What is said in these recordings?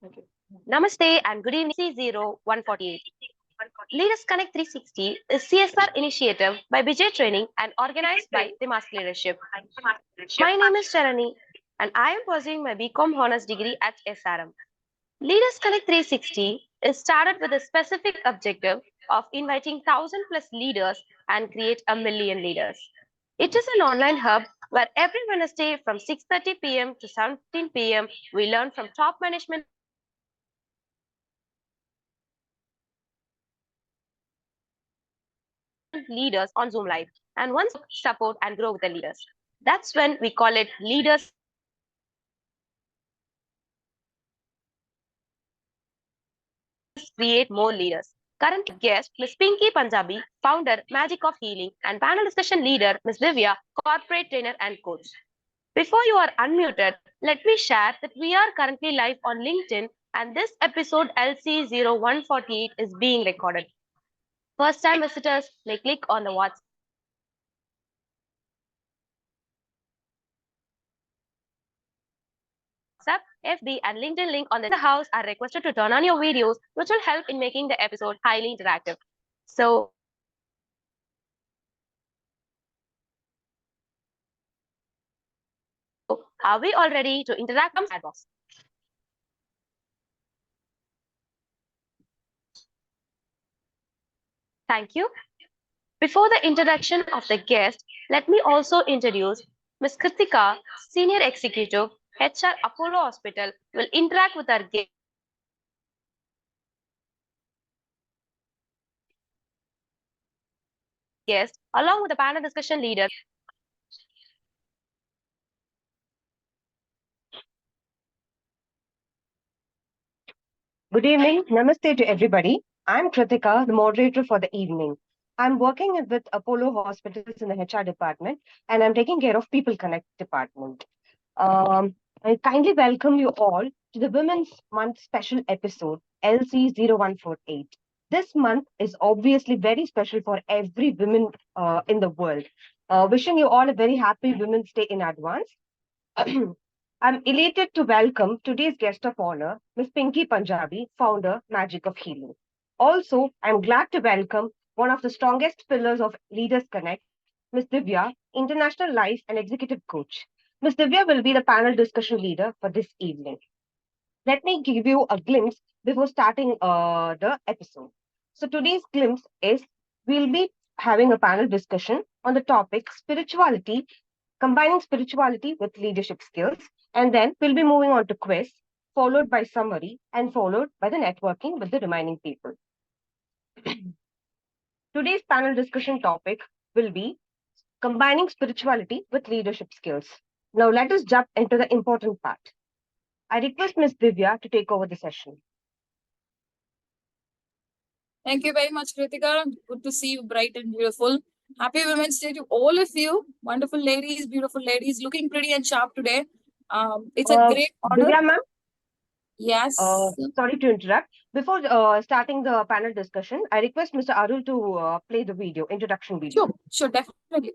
Okay. Namaste and good evening. C0148. Leaders Connect 360 is CSR initiative by Bijay Training and organized by the Mask Leadership. My name is Sharani and I am pursuing my BCom Honors degree at SRM. Leaders Connect 360 is started with a specific objective of inviting 1,000 plus leaders and create a million leaders. It is an online hub where every Wednesday from 6:30 p.m. to 17 p.m. we learn from top management leaders on Zoom Live and once support and grow with the leaders. That's when we call it Leaders Create More Leaders. Current guest Ms. Pinky Punjabi, founder Magic of Healing, and panel discussion leader Ms. Divya, corporate trainer and coach. Before you are unmuted, let me share that we are currently live on LinkedIn and this episode LC0148 is being recorded. First time visitors may click on the WhatsApp FB, and LinkedIn link on the house are requested to turn on your videos, which will help in making the episode highly interactive. So, are we all ready to interact? Come chat box. Thank you. Before the introduction of the guest, let me also introduce Ms. Kritika, Senior Executive, HR Apollo Hospital, will interact with our guest along with the panel discussion leader. Good evening. Namaste to everybody. I'm Kritika, the moderator for the evening. I'm working with Apollo Hospitals in the HR department, and I'm taking care of People Connect department. I kindly welcome you all to the Women's Month special episode, LC0148. This month is obviously very special for every woman in the world. Wishing you all a very happy Women's Day in advance. I'm elated to welcome today's guest of honor, Ms. Pinky Punjabi, founder, Magic of Healing. Also, I'm glad to welcome one of the strongest pillars of Leaders Connect, Ms. Divya, international life and executive coach. Ms. Divya will be the panel discussion leader for this evening. Let me give you a glimpse before starting the episode. So today's glimpse is we'll be having a panel discussion on the topic spirituality, combining spirituality with leadership skills, and then we'll be moving on to quiz, followed by summary, and followed by the networking with the remaining people. Today's panel discussion topic will be combining spirituality with leadership skills. Now let us jump into the important part. I request Ms. Divya to take over the session. Thank you very much, Kritika. Good to see you bright and beautiful. Happy Women's Day to all of you. Wonderful ladies, beautiful ladies, looking pretty and sharp today. It's a great honor. Divya ma'am, Yes. sorry to interrupt. Before starting the panel discussion, I request Mr. Arul to play the video, introduction video. Sure, definitely.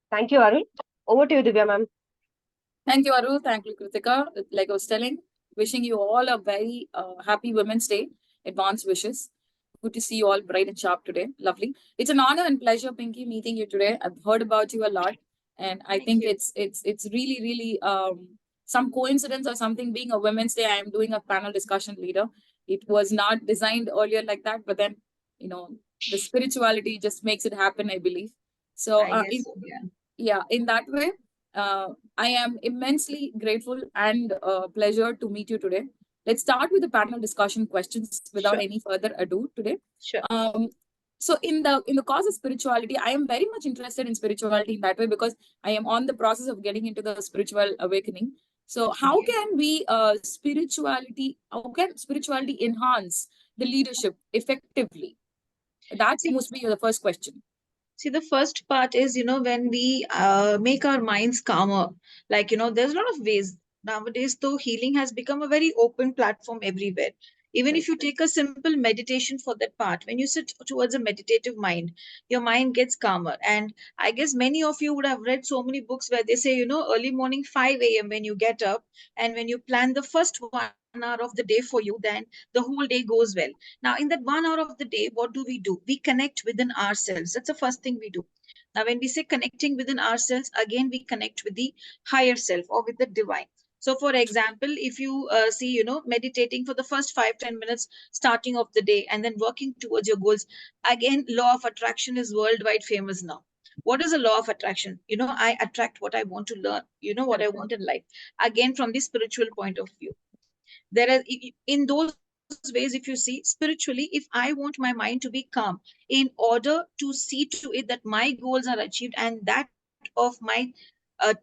Thank you, Arul. Over to you, Divya ma'am. Thank you, Arul. Thank you, Kritika. Like I was telling, wishing you all a very happy Women's Day. Advance wishes. Good to see you all bright and sharp today. Lovely. It's an honor and pleasure, Pinky, meeting you today. I've heard about you a lot, and I think it's really really some coincidence or something. Being a Women's Day, I am doing a panel discussion leader. It was not designed earlier like that, but then you know the spirituality just makes it happen. I believe so. In that way. I am immensely grateful and pleasure to meet you today. Let's start with the panel discussion questions without any further ado today. Sure. So in the cause of spirituality, I am very much interested in spirituality in that way because I am on the process of getting into the spiritual awakening. So how can we how can spirituality enhance the leadership effectively? That must be the first question. See, the first part is, when we make our minds calmer, like, there's a lot of ways nowadays, though healing has become a very open platform everywhere. Even if you take a simple meditation for that part, when you sit towards a meditative mind, your mind gets calmer. And I guess many of you would have read so many books where they say, early morning 5 a.m. when you get up and when you plan the first 1 hour, hour of the day for you, then the whole day goes well. Now, in that 1 hour of the day, what do? We connect within ourselves. That's the first thing we do. Now, when we say connecting within ourselves, again, we connect with the higher self or with the divine. So, for example, if you see, meditating for the first 5-10 minutes starting of the day and then working towards your goals, again, law of attraction is worldwide famous now. What is a law of attraction? I attract what I want to learn, what I want in life. Again, from the spiritual point of view, there are, in those ways, if you see spiritually, if I want my mind to be calm, in order to see to it that my goals are achieved and that of my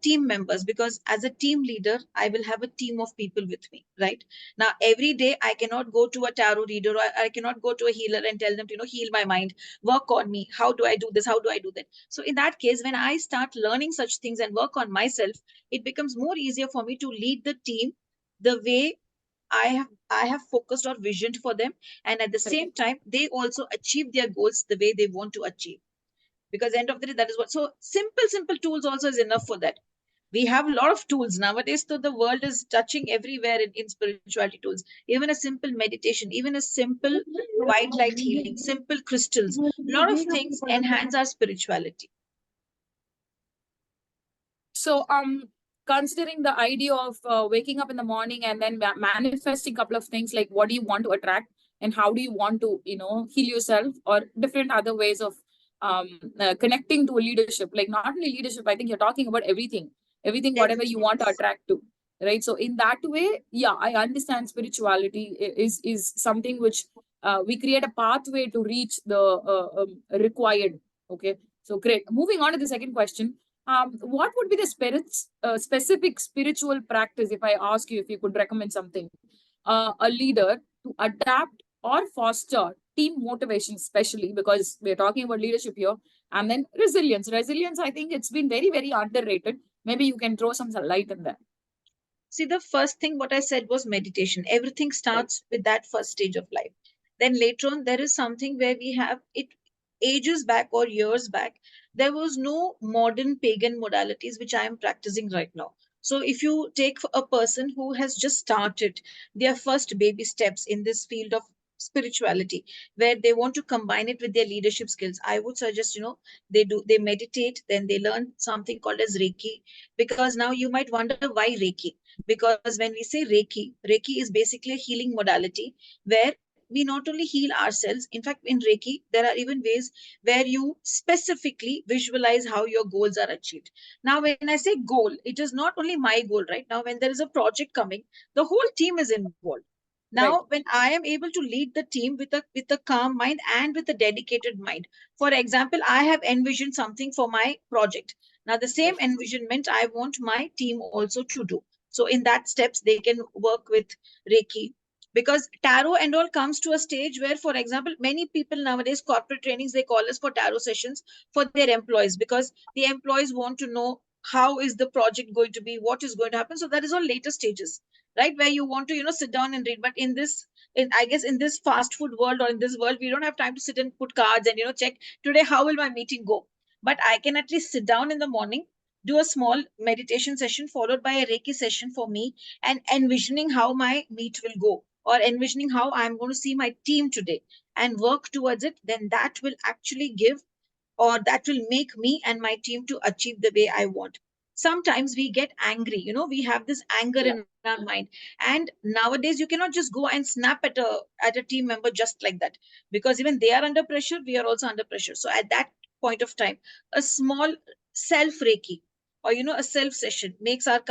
team members, because as a team leader, I will have a team of people with me, right? Now, every day I cannot go to a tarot reader, or I cannot go to a healer and tell them to, heal my mind, work on me. How do I do this? How do I do that? So in that case, when I start learning such things and work on myself, it becomes more easier for me to lead the team the way I have focused or visioned for them, and at the same time, they also achieve their goals the way they want to achieve. Because end of the day, that is what. So simple tools also is enough for that. We have a lot of tools nowadays, so the world is touching everywhere in spirituality tools. Even a simple meditation, even a simple white light healing, simple crystals, a lot of things enhance our spirituality. So, considering the idea of waking up in the morning and then manifesting a couple of things, like what do you want to attract and how do you want to, heal yourself, or different other ways of connecting to a leadership, like not only leadership, I think you're talking about everything, whatever you want to attract to, right? So in that way, yeah, I understand spirituality is something which we create a pathway to reach the required. Okay, so great. Moving on to the second question. What would be the specific spiritual practice, if I ask you if you could recommend something, a leader to adapt or foster team motivation, especially because we're talking about leadership here, and then resilience. Resilience, I think it's been very, very underrated. Maybe you can throw some light in there. See, the first thing what I said was meditation. Everything starts with that first stage of life. Then later on, there is something where we have it ages back or years back. There was no modern pagan modalities which I am practicing right now. So if you take a person who has just started their first baby steps in this field of spirituality, where they want to combine it with their leadership skills, I would suggest, they meditate, then they learn something called as Reiki. Because now you might wonder why Reiki. Because when we say Reiki is basically a healing modality where we not only heal ourselves, in fact, in Reiki, there are even ways where you specifically visualize how your goals are achieved. Now, when I say goal, it is not only my goal, right? Now, when there is a project coming, the whole team is involved. Now, when I am able to lead the team with a calm mind and with a dedicated mind, for example, I have envisioned something for my project. Now, the same envisionment I want my team also to do. So in that steps, they can work with Reiki. Because tarot and all comes to a stage where, for example, many people nowadays, corporate trainings, they call us for tarot sessions for their employees, because the employees want to know how is the project going to be, what is going to happen. So that is all later stages, right? Where you want to, sit down and read. But I guess in this fast food world, or in this world, we don't have time to sit and put cards and, check today, how will my meeting go? But I can at least sit down in the morning, do a small meditation session followed by a Reiki session for me, and envisioning how my meet will go, or envisioning how I'm going to see my team today and work towards it. Then that will actually give, or that will make me and my team to achieve the way I want. Sometimes we get angry, we have this anger in our mind. And nowadays you cannot just go and snap at a team member just like that, because even they are under pressure, we are also under pressure. So at that point of time, a small self Reiki, or a self session makes our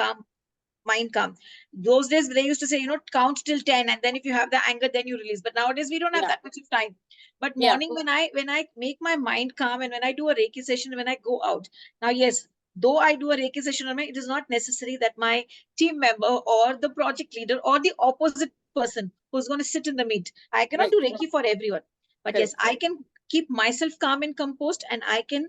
mind calm. Those days they used to say, count till 10, and then if you have the anger, then you release. But nowadays we don't have that much of time. But morning, when I make my mind calm, and when I do a Reiki session, when I go out. Now, yes, though I do a Reiki session on it is not necessary that my team member or the project leader or the opposite person who's going to sit in the meet. I cannot do Reiki for everyone. But yes, I can keep myself calm and composed, and I can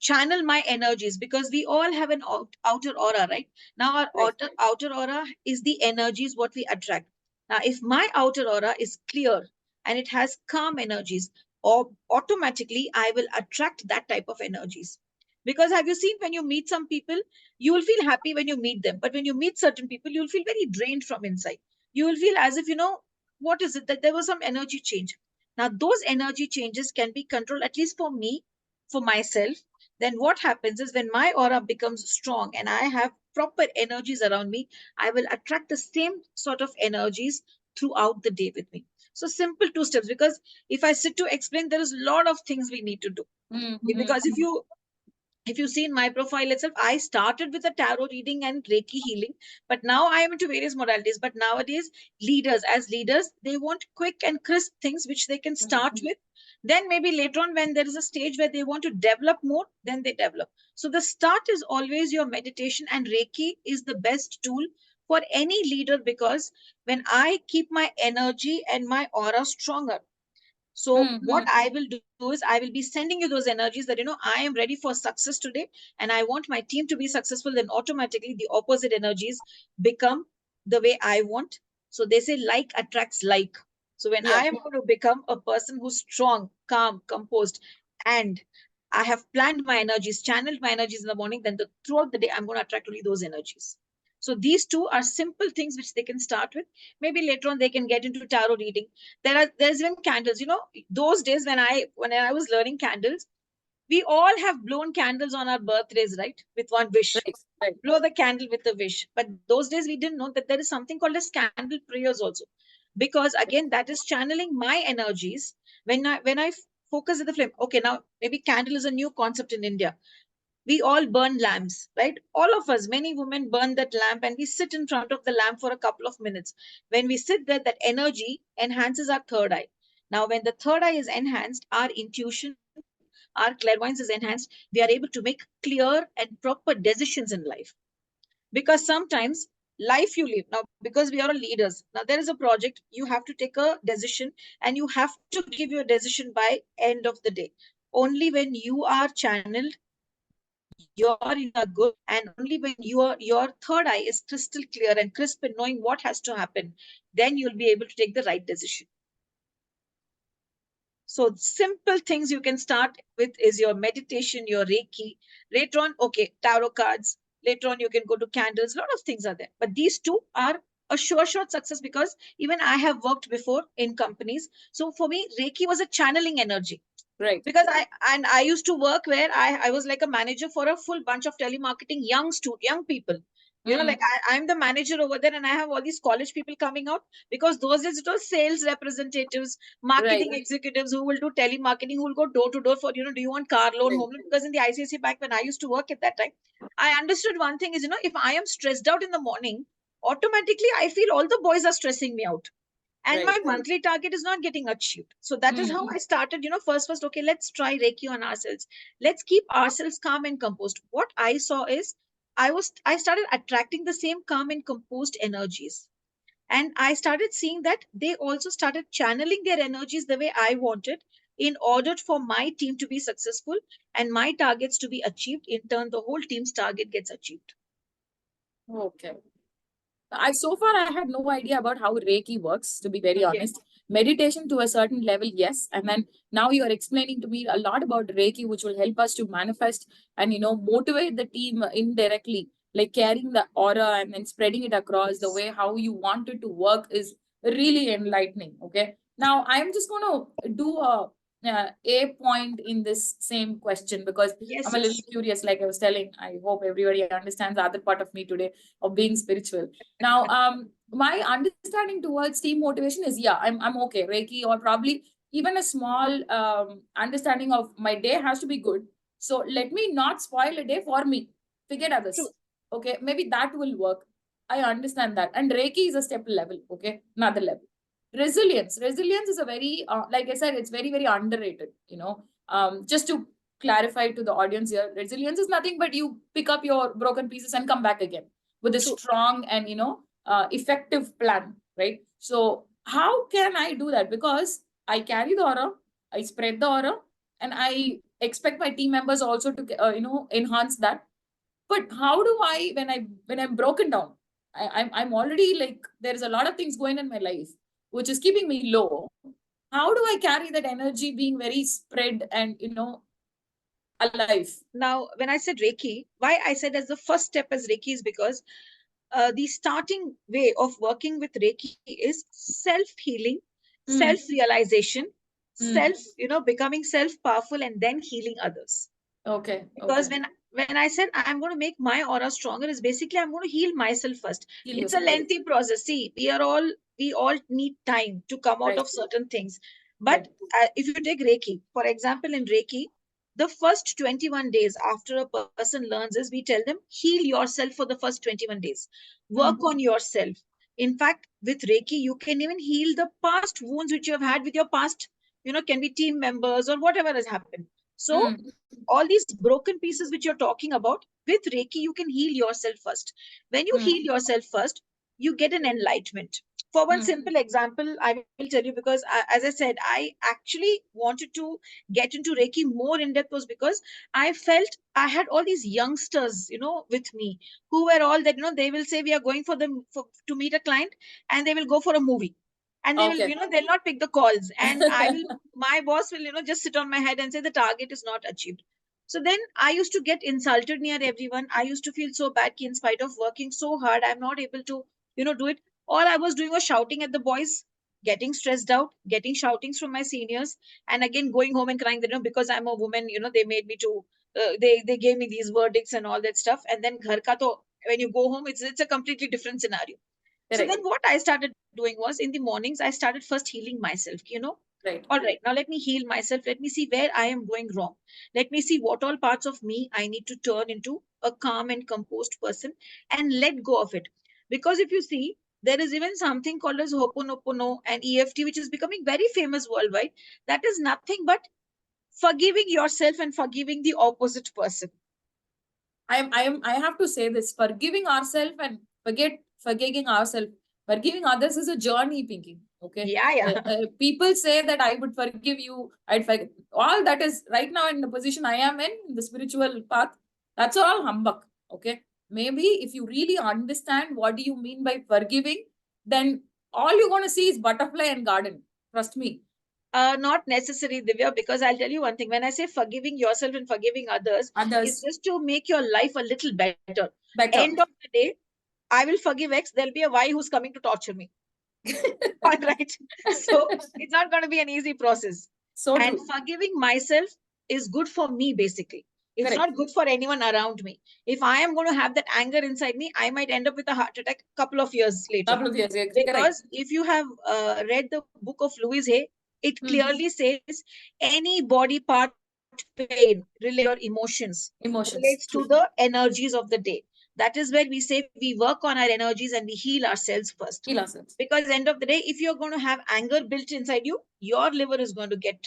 channel my energies, because we all have an outer aura, right? Now, our outer aura is the energies what we attract. Now, if my outer aura is clear and it has calm energies, or automatically I will attract that type of energies. Because have you seen, when you meet some people, you will feel happy when you meet them. But when you meet certain people, you'll feel very drained from inside. You will feel as if, what is it? That there was some energy change. Now, those energy changes can be controlled, at least for me, for myself. Then what happens is, when my aura becomes strong and I have proper energies around me, I will attract the same sort of energies throughout the day with me. So simple 2 steps, because if I sit to explain, there is a lot of things we need to do. Because if you see in my profile itself, I started with a tarot reading and Reiki healing, but now I am into various modalities. But nowadays, as leaders, they want quick and crisp things which they can start with. Then maybe later on, when there is a stage where they want to develop more, then they develop. So the start is always your meditation, and Reiki is the best tool for any leader, because when I keep my energy and my aura stronger, so what I will do is, I will be sending you those energies that, I am ready for success today, and I want my team to be successful. Then automatically the opposite energies become the way I want. So they say like attracts like. So when I am going to become a person who's strong, calm, composed, and I have planned my energies, channeled my energies in the morning, then throughout the day, I'm going to attract only those energies. So these two are simple things which they can start with. Maybe later on they can get into tarot reading. There's even candles. Those days when I was learning candles, we all have blown candles on our birthdays, right? With one wish. Right. Blow the candle with a wish. But those days we didn't know that there is something called as candle prayers also. Because again, that is channeling my energies. When I focus at the flame. Okay, now maybe candle is a new concept in India. We all burn lamps, right? All of us, many women burn that lamp, and we sit in front of the lamp for a couple of minutes. When we sit there, that energy enhances our third eye. Now, when the third eye is enhanced, our intuition, our clairvoyance is enhanced. We are able to make clear and proper decisions in life. Because sometimes life you live now, because we are all leaders. Now, there is a project, you have to take a decision, and you have to give your decision by end of the day. Only when you are channeled, you're in a good, and only when your third eye is crystal clear and crisp in knowing what has to happen, then you'll be able to take the right decision. So simple things you can start with is your meditation, your Reiki. Later on, okay, tarot cards. Later on, you can go to candles. A lot of things are there. But these two are a sure shot success, because even I have worked before in companies. So for me, Reiki was a channeling energy. Right. Because I used to work where I was like a manager for a full bunch of telemarketing young people. Like I'm the manager over there, and I have all these college people coming out, because those days it was sales representatives, marketing executives who will do telemarketing, who will go door to door for, do you want car loan, home loan? Because in the ICICI Bank, when I used to work at that time, I understood one thing is, if I am stressed out in the morning, automatically I feel all the boys are stressing me out, and my monthly target is not getting achieved. So that is how I started, first, okay, let's try Reiki on ourselves. Let's keep ourselves calm and composed. What I saw is, I started attracting the same calm and composed energies. And I started seeing that they also started channeling their energies the way I wanted, in order for my team to be successful and my targets to be achieved. In turn, the whole team's target gets achieved. Okay. So far I had no idea about how Reiki works, to be very honest. Meditation to a certain level, yes. And then now you are explaining to me a lot about Reiki, which will help us to manifest and, motivate the team indirectly, like carrying the aura and then spreading it across the way how you want it to work is really enlightening. Okay. Now I'm just going to do a point in this same question, because I'm a little curious, like I was telling. I hope everybody understands the other part of me today of being spiritual. Now, my understanding towards team motivation is, I'm okay. Reiki, or probably even a small understanding of my day has to be good. So let me not spoil a day for me. Forget others. True. Okay, maybe that will work. I understand that. And Reiki is a step level. Okay, another level. Resilience is a very, like I said, it's very, very underrated. Just to clarify to the audience here, resilience is nothing but you pick up your broken pieces and come back again with a strong and effective plan, right? So how can I do that? Because I carry the aura, I spread the aura, and I expect my team members also to enhance that. But how do I, when I'm broken down, I'm already, like, there's a lot of things going in my life which is keeping me low. How do I carry that energy being very spread and alive. Now, when I said Reiki, why I said as the first step as Reiki is because the starting way of working with Reiki is self-healing, self-realization, self, becoming self-powerful and then healing others. Okay. Because when I said I'm going to make my aura stronger, is basically I'm going to heal myself first. It's a lengthy process. See, we all need time to come out of certain things. But if you take Reiki, for example, in Reiki, the first 21 days after a person learns is we tell them heal yourself for the first 21 days. Work on yourself. In fact, with Reiki, you can even heal the past wounds which you have had with your past, can be team members or whatever has happened. So all these broken pieces which you're talking about, with Reiki, you can heal yourself first. When you heal yourself first, you get an enlightenment. For one simple example, I will tell you, because as I said, I actually wanted to get into Reiki more in depth was because I felt I had all these youngsters, with me who were all that, they will say we are going to meet a client and they will go for a movie. And they will, they'll not pick the calls. And my boss will, just sit on my head and say the target is not achieved. So then I used to get insulted near everyone. I used to feel so bad in spite of working so hard, I'm not able to, do it. All I was doing was shouting at the boys, getting stressed out, getting shoutings from my seniors, and again going home and crying that, because I'm a woman, they made me to, they gave me these verdicts and all that stuff. And then ghar ka to, when you go home, it's a completely different scenario. So then what I started doing was in the mornings, I started first healing myself, All right, now let me heal myself. Let me see where I am going wrong. Let me see what all parts of me I need to turn into a calm and composed person and let go of it. Because if you see, there is even something called as Ho'oponopono and EFT, which is becoming very famous worldwide. That is nothing but forgiving yourself and forgiving the opposite person. I have to say this: forgiving ourselves and forgiving ourselves. Forgiving others is a journey, Pinky. Okay. Yeah. People say that I would forgive you. I'd forgive. All that is right now in the position I am in the spiritual path. That's all humbug. Okay. Maybe if you really understand what do you mean by forgiving, then all you're going to see is butterfly and garden. Trust me. Not necessary, Divya, because I'll tell you one thing. When I say forgiving yourself and forgiving others, it's just to make your life a little better. End of the day, I will forgive X. There'll be a Y who's coming to torture me. All right. So it's not going to be an easy process. And forgiving myself is good for me, basically. It's not good for anyone around me. If I am going to have that anger inside me, I might end up with a heart attack a couple of years later. Because if you have read the book of Louise Hay, it clearly says any body part pain relates to your emotions, relates to the energies of the day. That is where we say we work on our energies and we heal ourselves first. Because end of the day, if you're going to have anger built inside you, your liver is going to get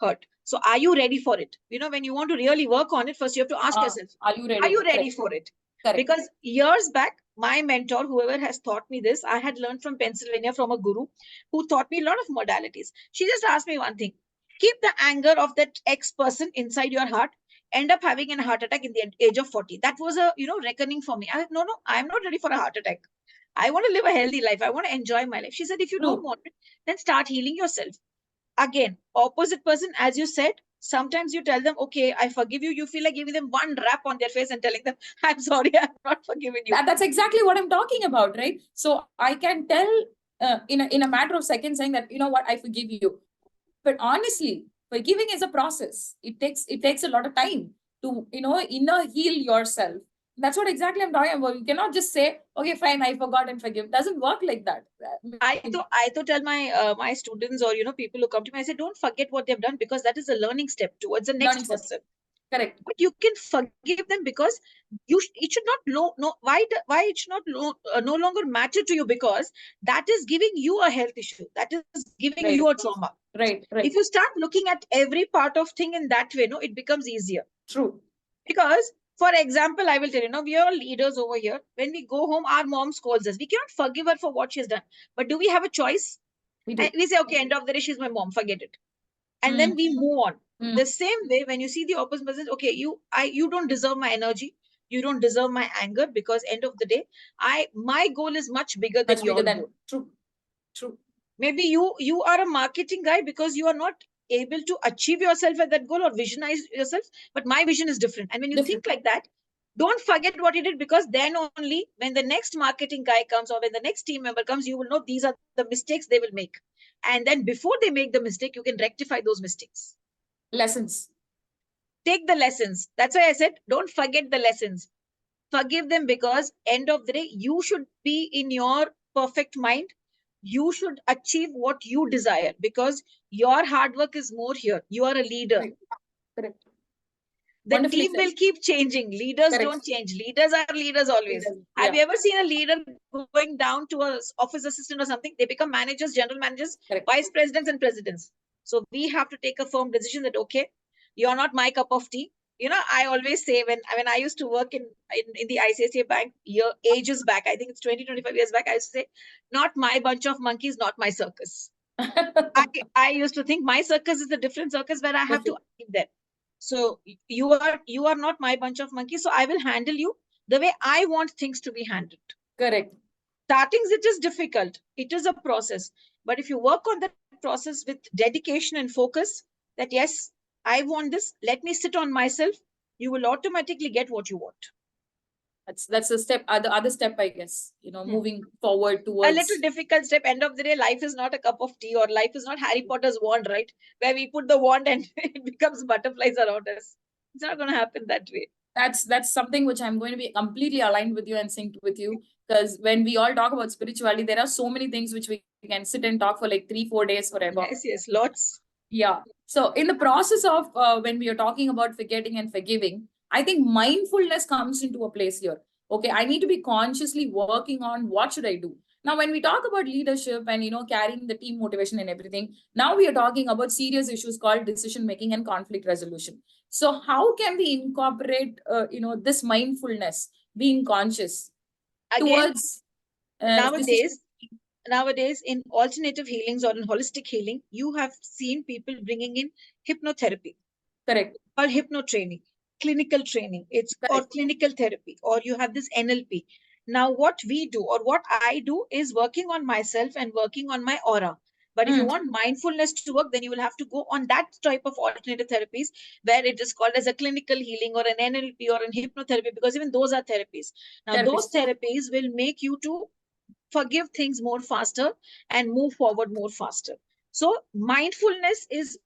hurt. So are you ready for it? When you want to really work on it, first you have to ask yourself, are you ready for it? Because years back, my mentor, whoever has taught me this, I had learned from Pennsylvania from a guru who taught me a lot of modalities. She just asked me one thing: keep the anger of that X person inside your heart, end up having a heart attack in the age of 40. That was a reckoning for me. I said, no, I'm not ready for a heart attack. I want to live a healthy life. I want to enjoy my life. She said, if you don't want it, then start healing yourself. Again, opposite person, as you said, sometimes you tell them, okay, I forgive you. You feel like giving them one rap on their face and telling them, I'm sorry, I'm not forgiving you. That's exactly what I'm talking about, right? So I can tell in a matter of seconds saying that, you know what, I forgive you. But honestly, forgiving is a process. It takes a lot of time to, inner heal yourself. That's what exactly I'm talking about. You cannot just say, okay, fine, I forgot and forgive. It doesn't work like that. I to tell my my students or people who come to me, I say, don't forget what they've done, because that is a learning step towards the next person. Correct. But you can forgive them because it should not why it should not no longer matter to you, because that is giving you a health issue. That is giving you a trauma. Right. If you start looking at every part of thing in that way, it becomes easier. True. Because, for example, I will tell you, we are all leaders over here. When we go home, our mom scolds us. We cannot forgive her for what she has done. But do we have a choice? We do. And we say, okay, end of the day, she's my mom, forget it. And then we move on. The same way, when you see the opposite person, okay, you don't deserve my energy. You don't deserve my anger, because end of the day, my goal is much bigger than your goal. True. Maybe you are a marketing guy because you are not able to achieve yourself at that goal or visionize yourself, but my vision is different. And when you think like that, don't forget what you did, because then only when the next marketing guy comes or when the next team member comes, you will know these are the mistakes they will make. And then before they make the mistake, you can rectify those mistakes. Lessons. Take the lessons. That's why I said, don't forget the lessons. Forgive them, because end of the day, you should be in your perfect mind. You should achieve what you desire, because your hard work is more here. You are a leader. Correct. The Wonderfully team said. will keep changing. Leaders Correct. don't change. Leaders are leaders always. Have you ever seen a leader going down to a office assistant or something? They become managers, general managers, Correct. vice presidents and presidents. So we have to take a firm decision that, okay, you're not my cup of tea. You know, I always say when I used to work in the ICICI Bank ages back, I think it's 20-25 years back, I used to say, not my bunch of monkeys, not my circus. I used to think my circus is a different circus where I have to achieve that. So you are not my bunch of monkeys. So I will handle you the way I want things to be handled. Correct. Startings, it is difficult. It is a process. But if you work on that process with dedication and focus, that yes, I want this, let me sit on myself, you will automatically get what you want. That's a step, the other step, I guess, moving forward towards a little difficult step. End of the day, life is not a cup of tea, or life is not Harry Potter's wand, right? Where we put the wand and it becomes butterflies around us. It's not going to happen that way. That's something which I'm going to be completely aligned with you and synced with you, because when we all talk about spirituality, there are so many things which we can sit and talk for like 3-4 days forever. Yes, lots. Yeah. So in the process of when we are talking about forgetting and forgiving, I think mindfulness comes into a place here. Okay, I need to be consciously working on what should I do. Now, when we talk about leadership and, carrying the team motivation and everything, now we are talking about serious issues called decision making and conflict resolution. So how can we incorporate, this mindfulness, being conscious towards nowadays in alternative healings or in holistic healing, you have seen people bringing in hypnotherapy. Correct. Or hypnotraining, clinical training, it's or clinical therapy, or you have this NLP. Now, what we do or what I do is working on myself and working on my aura. But if you want mindfulness to work, then you will have to go on that type of alternative therapies where it is called as a clinical healing or an NLP or an hypnotherapy, because even those are therapies. Now, those therapies will make you to forgive things more faster and move forward more faster. So mindfulness is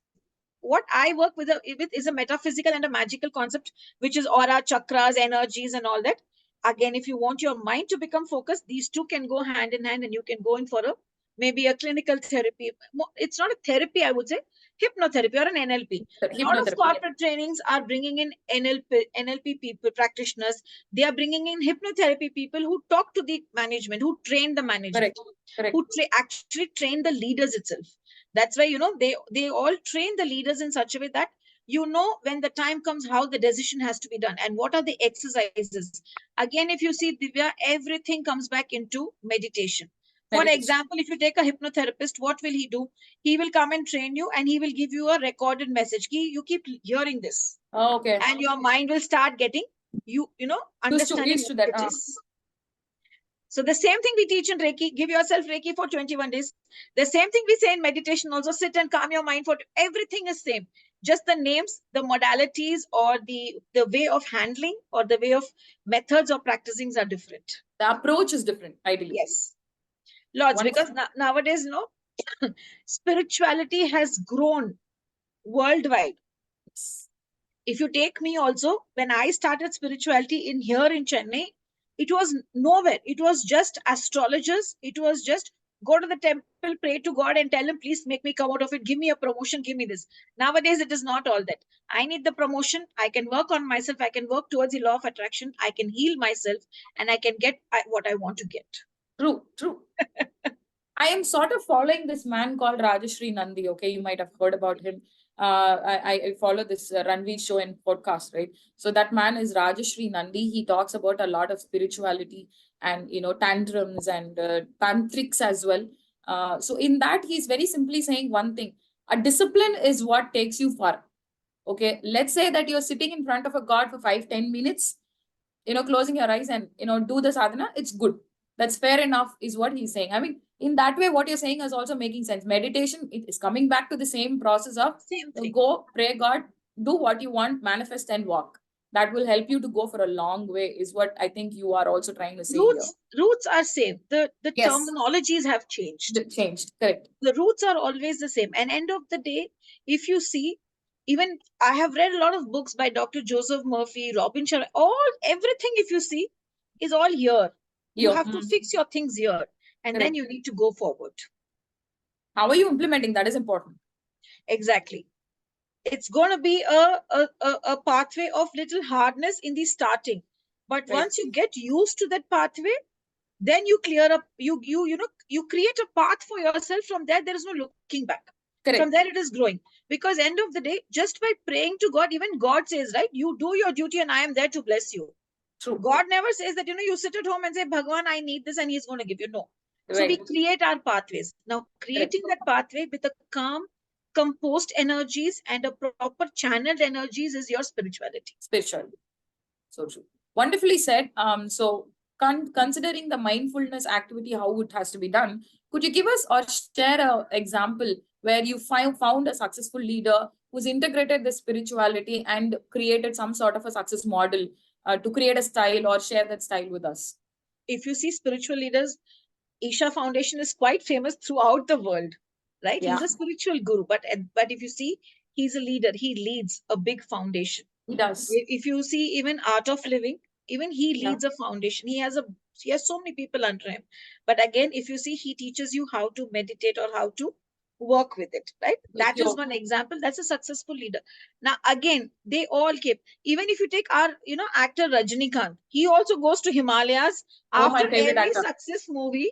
what I work with is a metaphysical and a magical concept, which is aura, chakras, energies, and all that. Again, if you want your mind to become focused, these two can go hand in hand, and you can go in for maybe a clinical therapy. It's not a therapy, I would say, hypnotherapy or an NLP. A lot of corporate trainings are bringing in NLP people, practitioners. They are bringing in hypnotherapy people who talk to the management, who train the management, who actually train the leaders itself. That's why, they all train the leaders in such a way that, when the time comes, how the decision has to be done and what are the exercises. Again, if you see, Divya, everything comes back into meditation. For example, if you take a hypnotherapist, what will he do? He will come and train you, and he will give you a recorded message. You keep hearing this. Okay. And your mind will start getting, understanding used to that. what it is. So the same thing we teach in Reiki, give yourself Reiki for 21 days. The same thing we say in meditation, also sit and calm your mind everything is same. Just the names, the modalities, or the way of handling or the way of methods or practicings are different. The approach is different, ideally. Yes. Lots, because nowadays, spirituality has grown worldwide. If you take me also, when I started spirituality here in Chennai, it was nowhere. It was just astrologers. It was just go to the temple, pray to God and tell him, please make me come out of it. Give me a promotion. Give me this. Nowadays, it is not all that. I need the promotion. I can work on myself. I can work towards the law of attraction. I can heal myself, and I can get what I want to get. True. I am sort of following this man called Rajashri Nandi. Okay, you might have heard about him. I follow this Ranveer show and podcast, right? So that man is Rajashri Nandi. He talks about a lot of spirituality and, tantrums and tantrics as well. So in that, he's very simply saying one thing: a discipline is what takes you far. Okay, let's say that you're sitting in front of a god for 5-10 minutes, closing your eyes and, do the sadhana. It's good. That's fair enough, is what he's saying. I mean, in that way, what you're saying is also making sense. Meditation, it is coming back to the same process of go, pray God, do what you want, manifest and walk. That will help you to go for a long way, is what I think you are also trying to say roots are same. The terminologies have changed. Correct. The roots are always the same. And end of the day, if you see, even I have read a lot of books by Dr. Joseph Murphy, Robin Sharma, everything, if you see, is all here. You have to fix your things here, and then you need to go forward. How are you implementing? That is important. Exactly. It's going to be a pathway of little hardness in the starting. But once you get used to that pathway, then you clear up, you create a path for yourself. From there is no looking back. From there it is growing. Because end of the day, just by praying to God, even God says, right, you do your duty and I am there to bless you. True. God never says that, you sit at home and say, Bhagwan, I need this, and he's going to give you. No. So we create our pathways. Now, creating that pathway with a calm, composed energies and a proper channeled energies is your spirituality. So true. Wonderfully said. So considering the mindfulness activity, how it has to be done, could you give us or share an example where you found a successful leader who's integrated the spirituality and created some sort of a success model to create a style, or share that style with us? If you see spiritual leaders, Isha Foundation is quite famous throughout the world, right? He's a spiritual guru, but if you see, he's a leader. He leads a big foundation. He does. If you see, even Art of Living, even he leads a foundation. He has so many people under him. But again, if you see, he teaches you how to meditate or how to work with it, right? That is one example. That's a successful leader. Now, again, they all keep, even if you take our, actor Rajinikanth, he also goes to Himalayas after every success movie.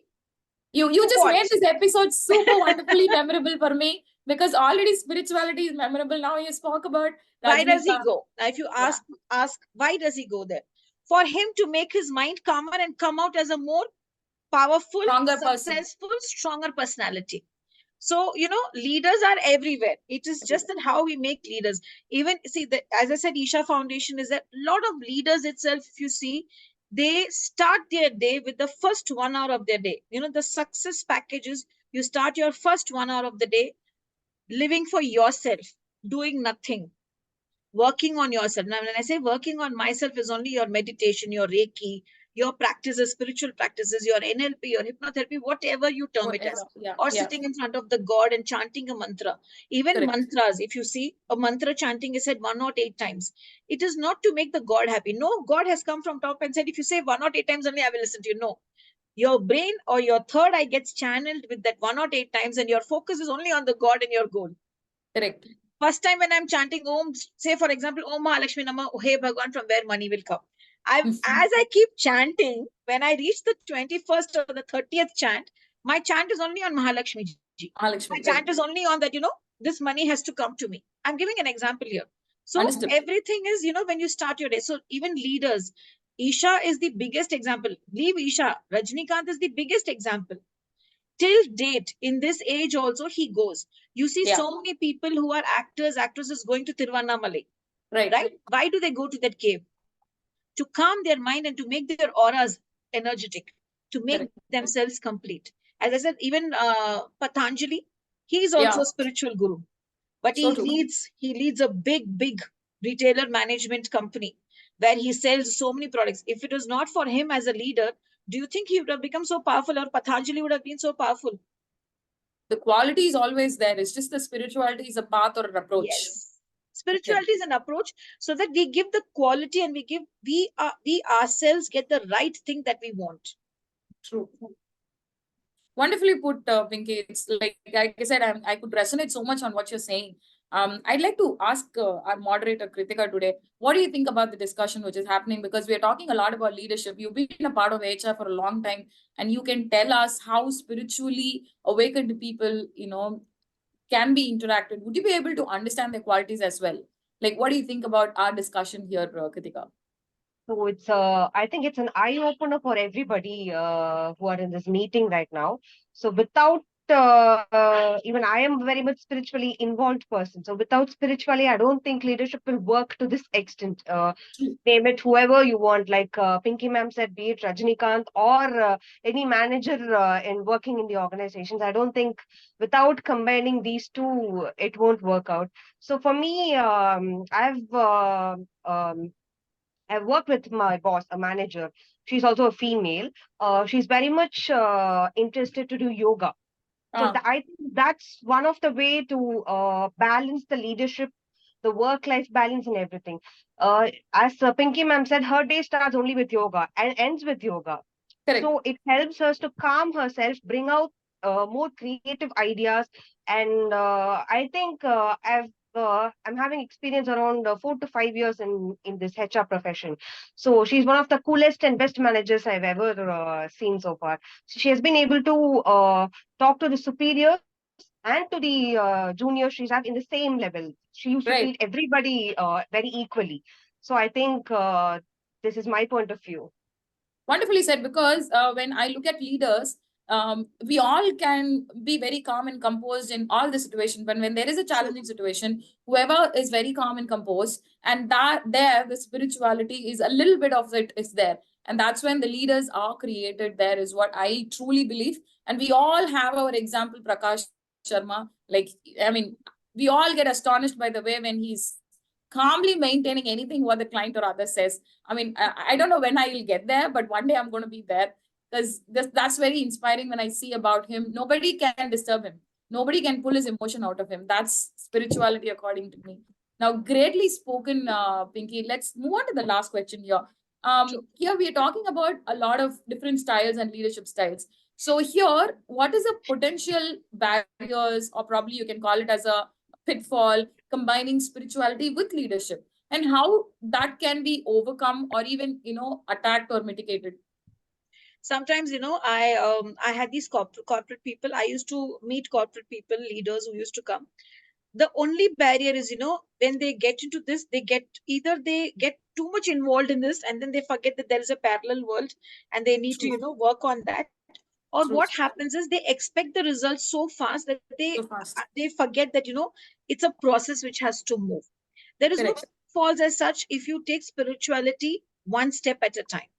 You just made this episode super wonderfully memorable for me, because already spirituality is memorable. Now you spoke about why does he go? Now, if you ask why does he go there? For him to make his mind calmer and come out as a more powerful, successful, stronger personality. So, leaders are everywhere. It is just that how we make leaders. Even, see, as I said, Isha Foundation is a lot of leaders itself, if you see, they start their day with the first 1 hour of their day. The success packages, you start your first 1 hour of the day living for yourself, doing nothing, working on yourself. Now, when I say working on myself, is only your meditation, your Reiki, your practices, spiritual practices, your NLP, your hypnotherapy, whatever you term it as, or sitting in front of the God and chanting a mantra. Even mantras, if you see, a mantra chanting is said 108 times. It is not to make the God happy. No, God has come from top and said, if you say 108 times only, I will listen to you. No. Your brain or your third eye gets channeled with that 108 times, and your focus is only on the God and your goal. Correct. First time when I'm chanting Om, say for example, Om Mahalakshmi Nama, Hey Bhagwan, from where money will come. As I keep chanting, when I reach the 21st or the 30th chant, my chant is only on Mahalakshmi ji. My chant is only on that, this money has to come to me. I'm giving an example here. So everything is, when you start your day. So even leaders, Isha is the biggest example. Leave Isha. Rajinikanth is the biggest example. Till date, in this age also, he goes. You see so many people who are actors, actresses going to Tiruvannamalai. Right? Why do they go to that cave? To calm their mind and to make their auras energetic, to make themselves complete. As I said, even Patanjali, he is also a spiritual guru. But he leads a big retailer management company where he sells so many products. If it was not for him as a leader, do you think he would have become so powerful, or Patanjali would have been so powerful? The quality is always there. It's just the spirituality is a path or an approach. Yes. Spirituality is an approach, so that we give the quality and we ourselves get the right thing that we want. True. Wonderfully put, Pinky. It's like I said, I could resonate so much on what you're saying. I'd like to ask our moderator, Kritika, today, what do you think about the discussion which is happening? Because we are talking a lot about leadership. You've been a part of HR for a long time, and you can tell us how spiritually awakened people, can be interacted. Would you be able to understand their qualities as well? Like, what do you think about our discussion here, Kritika? So I think it's an eye opener for everybody who are in this meeting right now. So without even I am very much spiritually involved person. So without spiritually, I don't think leadership will work to this extent. Name it whoever you want, like Pinky ma'am said, be it Rajnikant or any manager in working in the organizations. I don't think without combining these two, it won't work out. So for me, I've worked with my boss, a manager. She's also a female. She's very much interested to do yoga. So I think that's one of the way to balance the leadership, the work-life balance, and everything. As Pinky ma'am said, her day starts only with yoga and ends with yoga. Correct. So it helps us to calm herself, bring out more creative ideas, and I think I'm having experience around 4 to 5 years in this HR profession. So she's one of the coolest and best managers I've ever seen so far. So she has been able to talk to the superiors and to the juniors she's at in the same level. She used to treat Right. everybody very equally. So I think this is my point of view. Wonderfully said, because when I look at leaders, we all can be very calm and composed in all the situation, but when there is a challenging situation, whoever is very calm and composed, and that there the spirituality is a little bit of it is there, and that's when the leaders are created. There is what I truly believe, and we all have our example, Prakash Sharma. Like, I mean, we all get astonished by the way when he's calmly maintaining anything what the client or other says. I mean, I don't know when I will get there, but one day I'm going to be there, because that's very inspiring when I see about him. Nobody can disturb him. Nobody can pull his emotion out of him. That's spirituality, according to me. Now, greatly spoken, Pinky. Let's move on to the last question here. Here we are talking about a lot of different styles and leadership styles. So here, what is the potential barriers, or probably you can call it as a pitfall, combining spirituality with leadership, and how that can be overcome or even attacked or mitigated? Sometimes I had these corporate people. I used to meet corporate people, leaders who used to come. The only barrier is, when they get into this, they get too much involved in this, and then they forget that there is a parallel world and they need True. to work on that. Or True. what happens is they expect the results so fast that So fast. they forget that it's a process which has to move. There is Correct. no falls as such if you take spirituality one step at a time.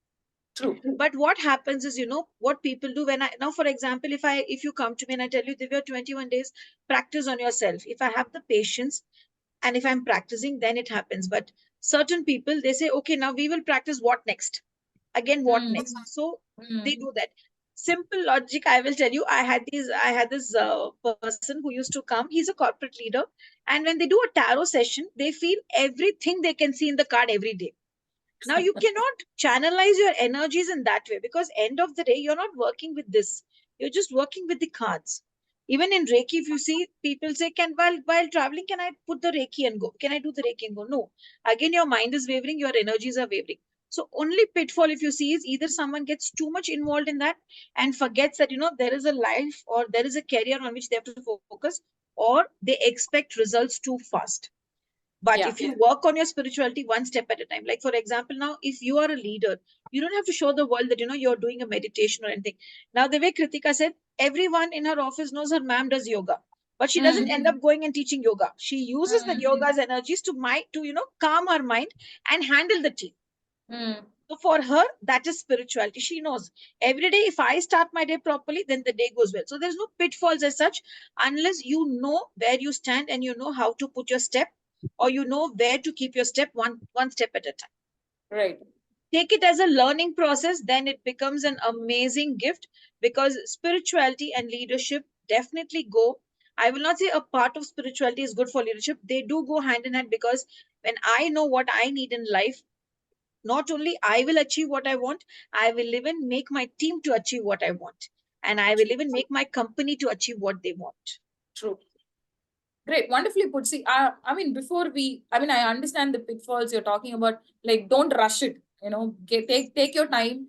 True. But what happens is, what people do when now, for example, if you come to me and I tell you, Divya, 21 days, practice on yourself. If I have the patience and if I'm practicing, then it happens. But certain people, they say, okay, now we will practice what next? Again, what next? So they do that. Simple logic, I will tell you. I had this person who used to come. He's a corporate leader. And when they do a tarot session, they feel everything they can see in the card every day. Now you cannot channelize your energies in that way, because end of the day, you're not working with this. You're just working with the cards. Even in Reiki, if you see people say, can while traveling, can I put the Reiki and go? Can I do the Reiki and go? No. Again, your mind is wavering, your energies are wavering. So only pitfall if you see is either someone gets too much involved in that and forgets that there is a life or there is a career on which they have to focus, or they expect results too fast. But if you work on your spirituality one step at a time, like for example, now if you are a leader, you don't have to show the world that you're doing a meditation or anything. Now, the way Kritika said, everyone in her office knows her ma'am does yoga, but she doesn't end up going and teaching yoga. She uses the yoga's energies to calm her mind and handle the team. So for her, that is spirituality. She knows every day, if I start my day properly, then the day goes well. So there's no pitfalls as such, unless you know where you stand and you know how to put your step, or you know where to keep your step one step at a time. Right. Take it as a learning process, then it becomes an amazing gift, because spirituality and leadership definitely go. I will not say a part of spirituality is good for leadership. They do go hand in hand, because when I know what I need in life, not only I will achieve what I want, I will even make my team to achieve what I want. And I will even make my company to achieve what they want. True. Great, wonderfully put. See, I mean, I understand the pitfalls you're talking about. Like, don't rush it. Take your time,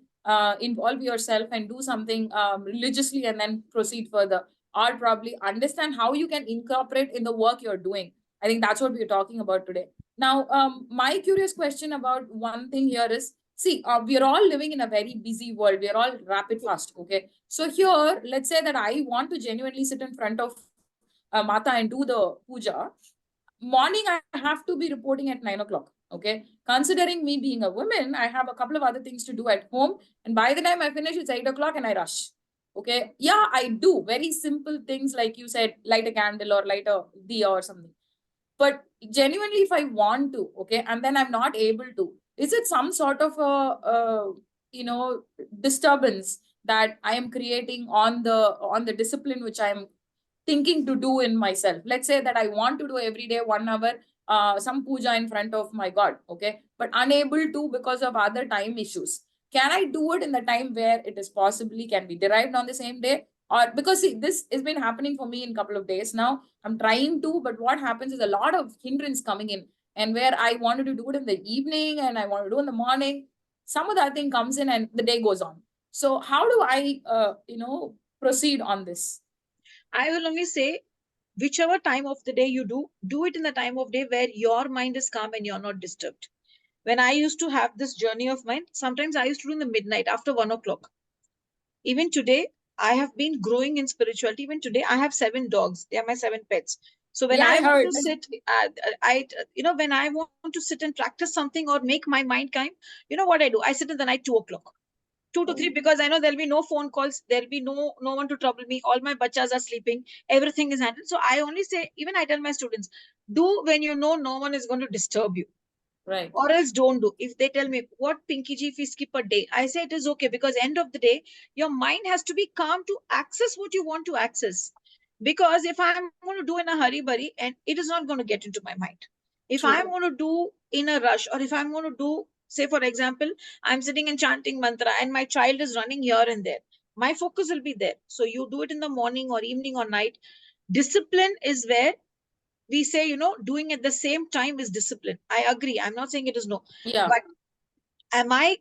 involve yourself, and do something religiously, and then proceed further. Or probably understand how you can incorporate in the work you're doing. I think that's what we're talking about today. Now, my curious question about one thing here is, See, we are all living in a very busy world. We are all rapid fast. Okay. So here, let's say that I want to genuinely sit in front of Mata and do the puja. Morning, I have to be reporting at 9 o'clock. Okay. Considering me being a woman, I have a couple of other things to do at home. And by the time I finish, it's 8 o'clock and I rush. Okay. Yeah, I do very simple things like you said, light a candle or light a diya or something. But genuinely, if I want to, okay, and then I'm not able to, is it some sort of a disturbance that I am creating on the discipline which I am thinking to do in myself? Let's say that I want to do every day 1 hour some puja in front of my God, okay, but unable to because of other time issues. Can I do it in the time where it is possibly can be derived on the same day? Or because see, this has been happening for me in a couple of days now. I'm trying to, but what happens is a lot of hindrance coming in, and where I wanted to do it in the evening and I want to do in the morning, some of that thing comes in and the day goes on. So how do I proceed on this? I will only say, whichever time of the day you do it in the time of day where your mind is calm and you're not disturbed. When I used to have this journey of mine, sometimes I used to do in the midnight after 1 o'clock. Even today, I have been growing in spirituality. Even today, I have 7 dogs. They are my 7 pets. So when Yeah, I I want heard. to sit, when I want to sit and practice something or make my mind calm, you know what I do? I sit in the night 2 o'clock. 2 to 3, because I know there'll be no phone calls, there'll be no one to trouble me. All my bachas are sleeping, everything is handled. So I only say, even I tell my students, do when you know no one is going to disturb you. Right. Or else don't do. If they tell me, what Pinky ji if we skip a day, I say it is okay, because end of the day, your mind has to be calm to access what you want to access. Because if I'm going to do in a hurry burry, and it is not going to get into my mind. If True. I'm going to do in a rush, or if I'm going to do, say for example, I'm sitting and chanting mantra and my child is running here and there, my focus will be there. So you do it in the morning or evening or night. Discipline is where we say, doing at the same time is discipline. I agree. I'm not saying it is no. Yeah. But am I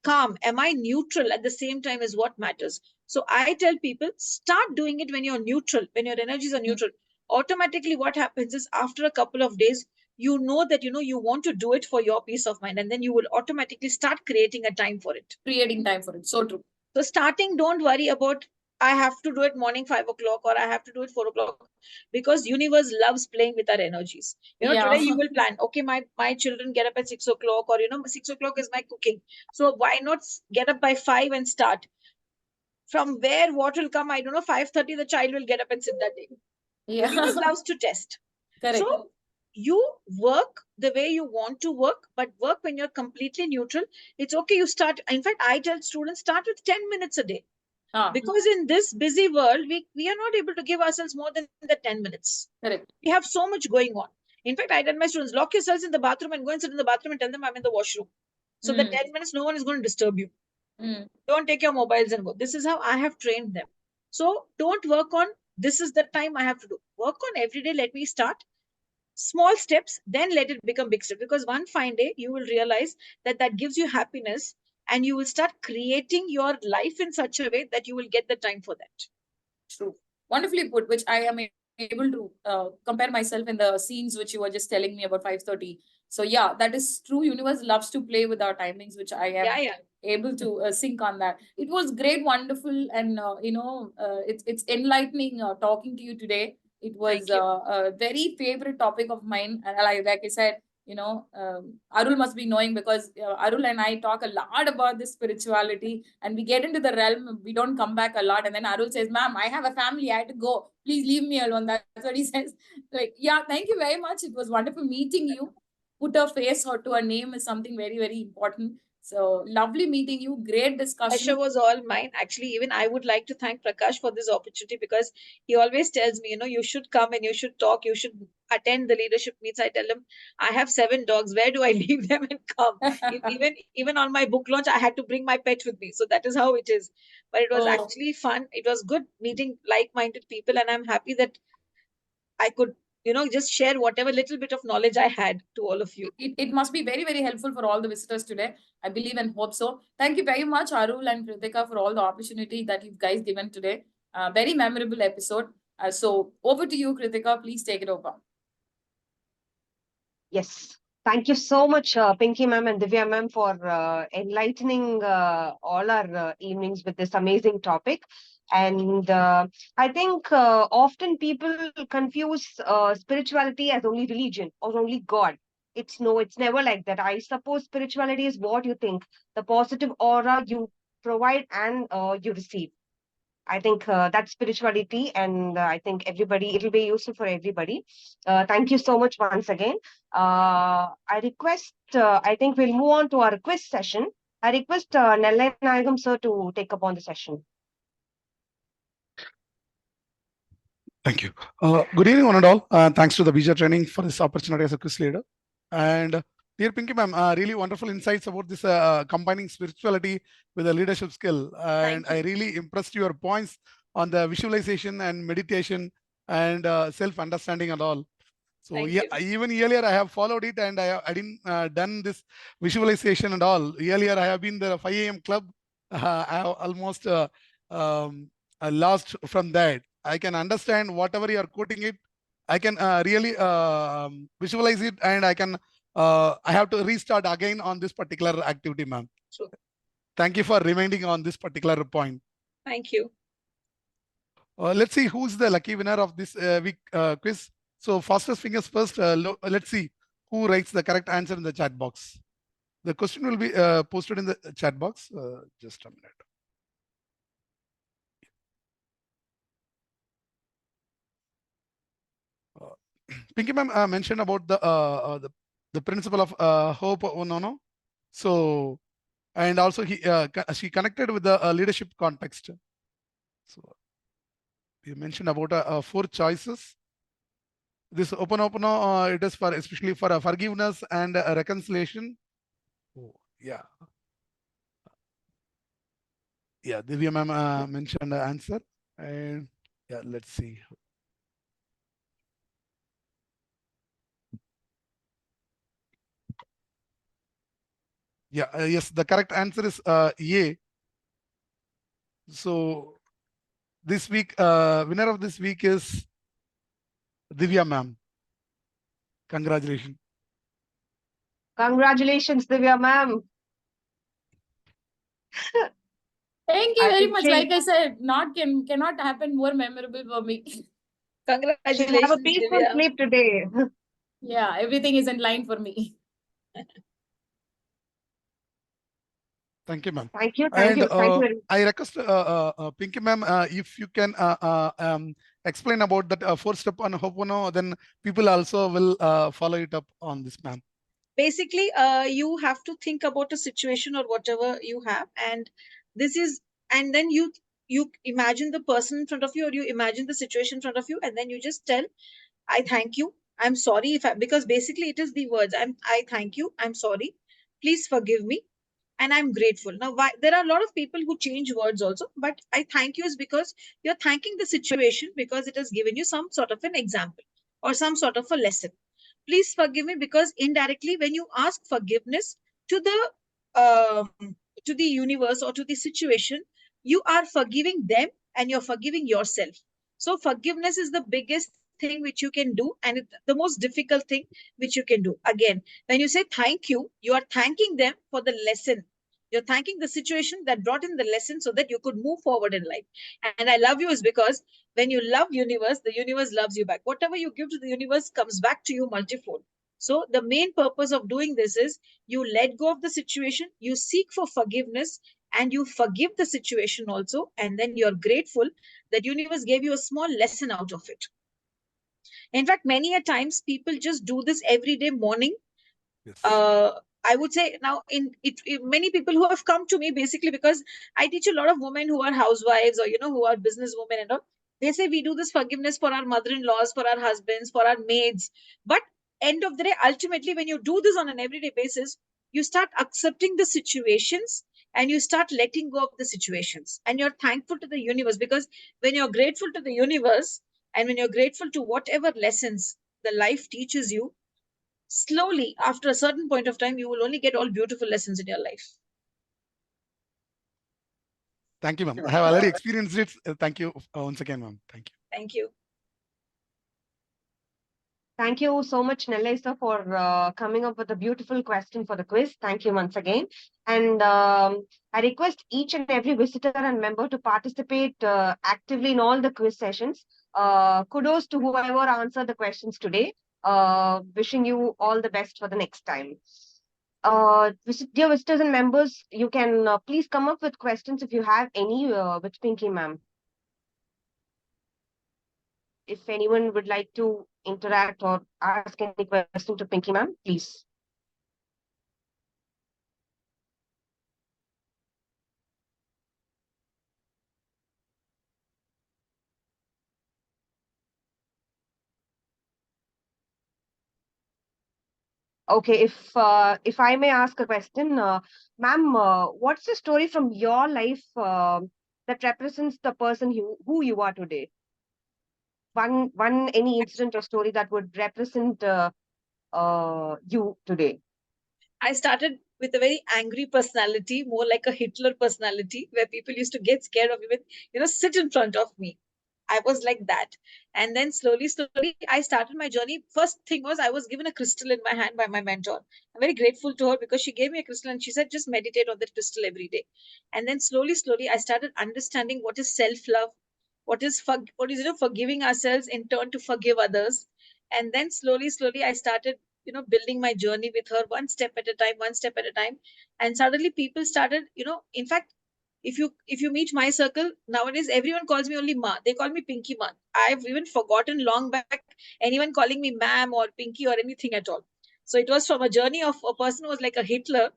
calm? Am I neutral at the same time is what matters. So I tell people, start doing it when you're neutral, when your energies are neutral. Automatically, what happens is after a couple of days, you know that you want to do it for your peace of mind, and then you will automatically start creating a time for it. Creating time for it. So true. So starting, don't worry about I have to do it morning 5 o'clock or I have to do it 4 o'clock, because universe loves playing with our energies. Yeah. Today you will plan, okay, my children get up at 6 o'clock, or 6 o'clock is my cooking. So why not get up by 5 and start? From where what will come, I don't know. 5:30, the child will get up and sit that day. Yeah. Universe loves to test. Correct. So you work the way you want to work, but work when you're completely neutral. It's okay. You start. In fact, I tell students, start with 10 minutes a day. Because in this busy world, we are not able to give ourselves more than the 10 minutes. Correct. We have so much going on. In fact, I tell my students, lock yourselves in the bathroom and go and sit in the bathroom and tell them I'm in the washroom. So the 10 minutes, no one is going to disturb you. Don't take your mobiles and go. This is how I have trained them. So don't work on, this is the time I have to do. Work on every day. Let me start small steps, then let it become big steps. Because one fine day, you will realize that gives you happiness, and you will start creating your life in such a way that you will get the time for that. True. Wonderfully put, which I am able to compare myself in the scenes which you were just telling me about 5:30. So yeah, that is true. Universe loves to play with our timings, which I am able to sync on that. It was great, wonderful, and it's enlightening talking to you today. It was a very favorite topic of mine, and like I said, Arul must be knowing, because Arul and I talk a lot about this spirituality, and we get into the realm, we don't come back a lot. And then Arul says, ma'am, I have a family, I had to go. Please leave me alone. That's what he says. Like, yeah, thank you very much. It was wonderful meeting you. Put a face or to a name is something very, very important. So lovely meeting you. Great discussion. Pleasure was all mine. Actually, even I would like to thank Prakash for this opportunity, because he always tells me, you should come and you should talk, you should attend the leadership meets. I tell him, I have 7 dogs. Where do I leave them and come? even on my book launch, I had to bring my pet with me. So that is how it is. But it was actually fun. It was good meeting like-minded people, and I'm happy that I could just share whatever little bit of knowledge I had to all of you. It must be very, very helpful for all the visitors today. I believe and hope so. Thank you very much, Arul and Kritika, for all the opportunity that you guys given today. Very memorable episode. So over to you, Kritika. Please take it over. Yes. Thank you so much, Pinky ma'am and Divya ma'am, for enlightening all our evenings with this amazing topic. And I think often people confuse spirituality as only religion or only God. It's never like that. I suppose spirituality is what you think, the positive aura you provide and you receive. I think that's spirituality, and I think it'll be useful for everybody. Thank you so much once again. I think we'll move on to our quiz session. I request Nellai Nagam sir to take up on the session. Thank you. Good evening, one and all. Thanks to the BJ training for this opportunity as a quiz leader. And dear Pinky ma'am, really wonderful insights about this combining spirituality with a leadership skill. And I really impressed your points on the visualization and meditation and self-understanding and all. So yeah, even earlier I have followed it, and I didn't done this visualization and all. Earlier I have been the 5 a.m. club. I have almost lost from that. I can understand whatever you are quoting it. I can really visualize it, and I have to restart again on this particular activity, ma'am. Sure. Thank you for reminding on this particular point. Thank you. Let's see who's the lucky winner of this week quiz. So fastest fingers first. Let's see who writes the correct answer in the chat box. The question will be posted in the chat box. Just a minute. Pinky ma'am mentioned about the principle of hope no. So, and also she connected with the leadership context. So you mentioned about 4 choices. This open it is for especially for forgiveness and reconciliation. Oh, yeah. Yeah, Divya ma'am mentioned the answer. And yeah, let's see. Yeah, yes, the correct answer is A. So this week, winner of this week is Divya ma'am. Congratulations. Congratulations, Divya ma'am. Thank you I very think much. Like I said, cannot happen more memorable for me. she'll have a Congratulations, peaceful Divya. sleep today. Yeah, everything is in line for me. Thank you, ma'am. Thank you. And Thank you very much. I request Pinky ma'am, if you can explain about that 4-step on Hopono, then people also will follow it up on this, ma'am. Basically, you have to think about a situation or whatever you have, and then you imagine the person in front of you, or you imagine the situation in front of you, and then you just tell, I thank you, I'm sorry because basically it is the words, I thank you, I'm sorry, please forgive me, and I'm grateful. Now, there are a lot of people who change words also, but I thank you is because you're thanking the situation because it has given you some sort of an example or some sort of a lesson. Please forgive me because indirectly, when you ask forgiveness to the universe or to the situation, you are forgiving them and you're forgiving yourself. So forgiveness is the biggest thing which you can do, and the most difficult thing which you can do. Again, when you say thank you, you are thanking them for the lesson. You're thanking the situation that brought in the lesson so that you could move forward in life. And I love you is because when you love universe, the universe loves you back. Whatever you give to the universe comes back to you multifold. So the main purpose of doing this is you let go of the situation, you seek for forgiveness, and you forgive the situation also, and then you're grateful that universe gave you a small lesson out of it. In fact, many a times people just do this everyday morning. Yes. I would say now many people who have come to me basically because I teach a lot of women who are housewives or who are businesswomen and all. They say we do this forgiveness for our mother-in-laws, for our husbands, for our maids. But end of the day, ultimately, when you do this on an everyday basis, you start accepting the situations and you start letting go of the situations. And you're thankful to the universe because when you're grateful to the universe and when you're grateful to whatever lessons the life teaches you, slowly, after a certain point of time, you will only get all beautiful lessons in your life. Thank you, ma'am. I have already experienced it. Thank you once again, ma'am. Thank you. Thank you. Thank you so much, Nellai sir, for coming up with a beautiful question for the quiz. Thank you once again. And I request each and every visitor and member to participate actively in all the quiz sessions. Kudos to whoever answered the questions today. Wishing you all the best for the next time. Dear visitors and members, you can please come up with questions if you have any with Pinky ma'am. If anyone would like to interact or ask any question to Pinky ma'am, please. Okay, if I may ask a question, ma'am, what's the story from your life that represents the person who you are today? Any incident or story that would represent you today. I started with a very angry personality, more like a Hitler personality, where people used to get scared of even, sit in front of me. I was like that. And then slowly, I started my journey. First thing was I was given a crystal in my hand by my mentor. I'm very grateful to her because she gave me a crystal and she said, just meditate on that crystal every day. And then slowly, I started understanding what is self-love, what is forgiving ourselves in turn to forgive others. And then slowly, I started building my journey with her one step at a time. And suddenly people started, in fact, if you meet my circle nowadays, everyone calls me only Ma. They call me Pinky Ma. I've even forgotten long back anyone calling me ma'am or Pinky or anything at all. So it was from a journey of a person who was like a Hitler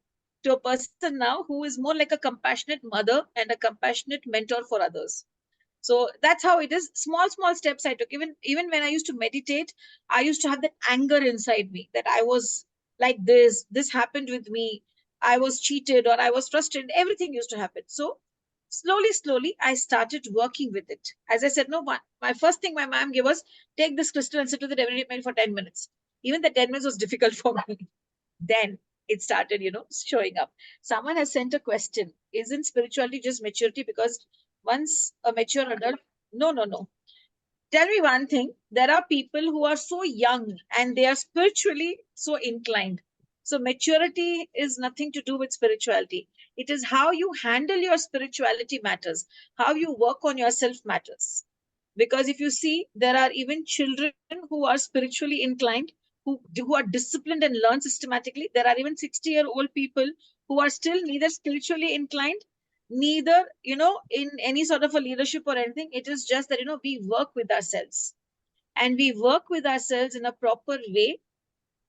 to a person now who is more like a compassionate mother and a compassionate mentor for others. So that's how it is. Small steps I took. Even when I used to meditate, I used to have that anger inside me that I was like this happened with me, I was cheated or I was frustrated, everything used to happen. So slowly I started working with it. As I said, no, my first thing my mom gave was, take this crystal and sit with it every day for 10 minutes. Even the 10 minutes was difficult for me. Then it started, showing up. Someone has sent a question. Isn't spirituality just maturity? Because once a mature adult, no. Tell me one thing. There are people who are so young and they are spiritually so inclined. So maturity is nothing to do with spirituality. It is how you handle your spirituality matters. How you work on yourself matters. Because if you see, there are even children who are spiritually inclined, who are disciplined and learn systematically. There are even 60-year-old people who are still neither spiritually inclined, neither, in any sort of a leadership or anything. It is just that, we work with ourselves. And we work with ourselves in a proper way.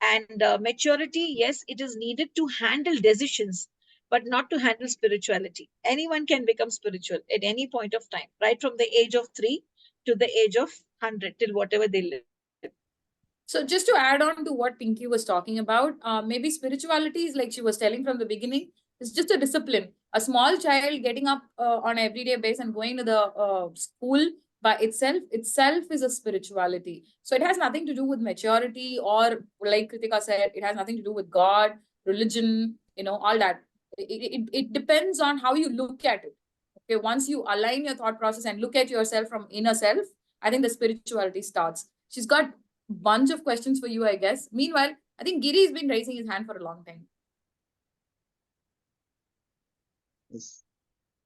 And maturity, yes, it is needed to handle decisions, but not to handle spirituality. Anyone can become spiritual at any point of time, right from the age of 3 to the age of 100, till whatever they live. So just to add on to what Pinky was talking about, maybe spirituality is like she was telling from the beginning, it's just a discipline. A small child getting up on everyday basis and going to the school by itself is a spirituality. So it has nothing to do with maturity, or like Kritika said, it has nothing to do with God, religion, all that. It depends on how you look at it. Okay, once you align your thought process and look at yourself from inner self, I think the spirituality starts. She's got bunch of questions for you, I guess. Meanwhile, I think Giri has been raising his hand for a long time. Yes.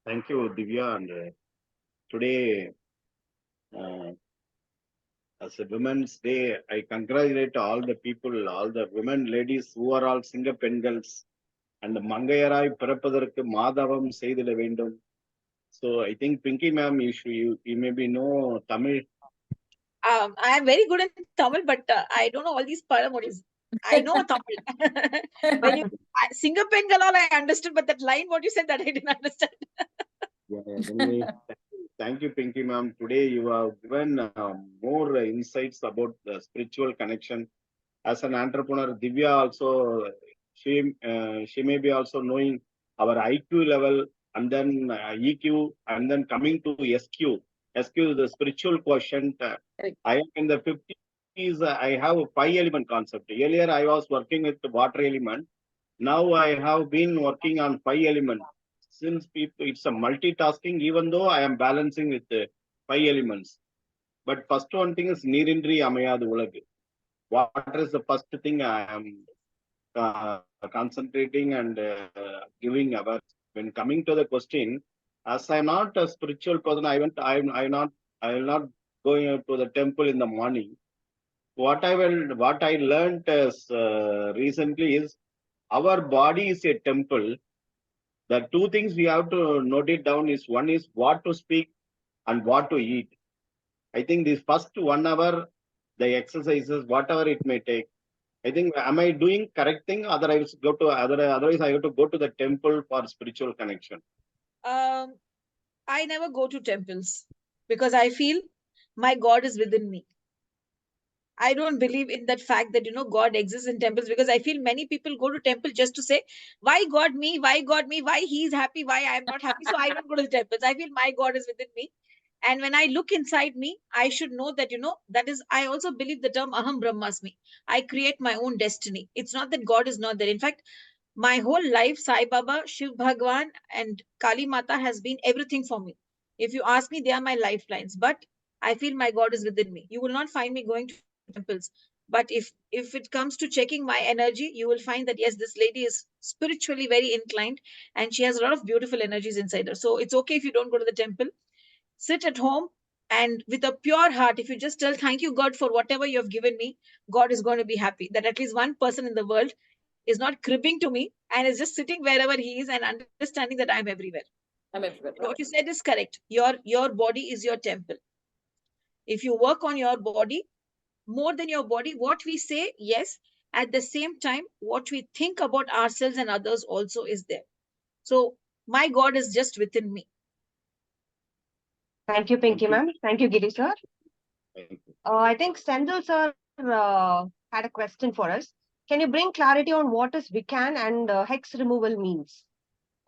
Thank you, Divya. And today, as a Women's Day, I congratulate all the people, all the women, ladies who are all Singa Pengals and Mangayarai Parapadarku Madhavam Seidila Vendum. So I think Pinky ma'am, you maybe know Tamil. I am very good in Tamil, but I don't know all these paramoris. I know Tamil. When you Singa Pengalal, I understood, but that line, what you said, that I didn't understand. Anyway, thank you, Pinky ma'am. Today you have given more insights about the spiritual connection. As an entrepreneur, Divya also, she may be also knowing our IQ level, and then EQ, and then coming to SQ. SQ is the spiritual quotient. I am in the 50s. I have a 5-element concept. Earlier, I was working with the water element. Now I have been working on 5 elements. Since it's a multitasking, even though I am balancing with the 5 elements. But first one thing is Nirindri Amayadu Ulagu. what is the first thing I am concentrating and giving awareness. When coming to the question, as I'm not a spiritual person, I will not going to the temple in the morning. What I learned is, recently is our body is a temple. The two things we have to note it down is, one is what to speak and what to eat. I think this first 1 hour, the exercises, whatever it may take, I think, am I doing correct thing? Otherwise, otherwise I have to go to the temple for spiritual connection. I never go to temples because I feel my God is within me. I don't believe in that fact that God exists in temples, because I feel many people go to temple just to say, why God me? Why God me? Why he's happy? Why I'm not happy? So I don't go to the temples. I feel my God is within me. And when I look inside me, I should know that, that is, I also believe the term Aham Brahmasmi. I create my own destiny. It's not that God is not there. In fact, my whole life, Sai Baba, Shiv Bhagwan, and Kali Mata has been everything for me. If you ask me, they are my lifelines. But I feel my God is within me. You will not find me going to temples. But if it comes to checking my energy, you will find that yes, this lady is spiritually very inclined, and she has a lot of beautiful energies inside her. So it's okay if you don't go to the temple. Sit at home, and with a pure heart, if you just tell thank you God for whatever you have given me, God is going to be happy that at least one person in the world is not cribbing to me and is just sitting wherever he is and understanding that I'm everywhere. I'm everywhere. What you said is correct. Your body is your temple. If you work on your body more than your body, what we say, yes, at the same time what we think about ourselves and others also is there. So my God is just within me. Thank you, Pinky ma'am. Thank you, Giri sir. I think Sendil sir had a question for us. Can you bring clarity on what is Wiccan and hex removal means?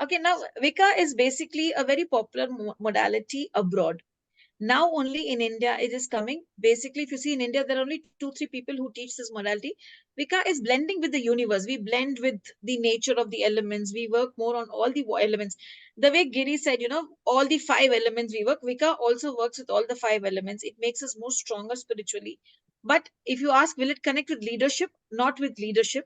Okay, now Wicca is basically a very popular modality abroad. Now only in India it is coming. Basically, if you see in India, there are only 2-3 people who teach this modality. Wicca is blending with the universe. We blend with the nature of the elements. We work more on all the elements. The way Giri said, all the 5 elements we work. Wicca also works with all the 5 elements. It makes us more stronger spiritually. But if you ask, will it connect with leadership? Not with leadership.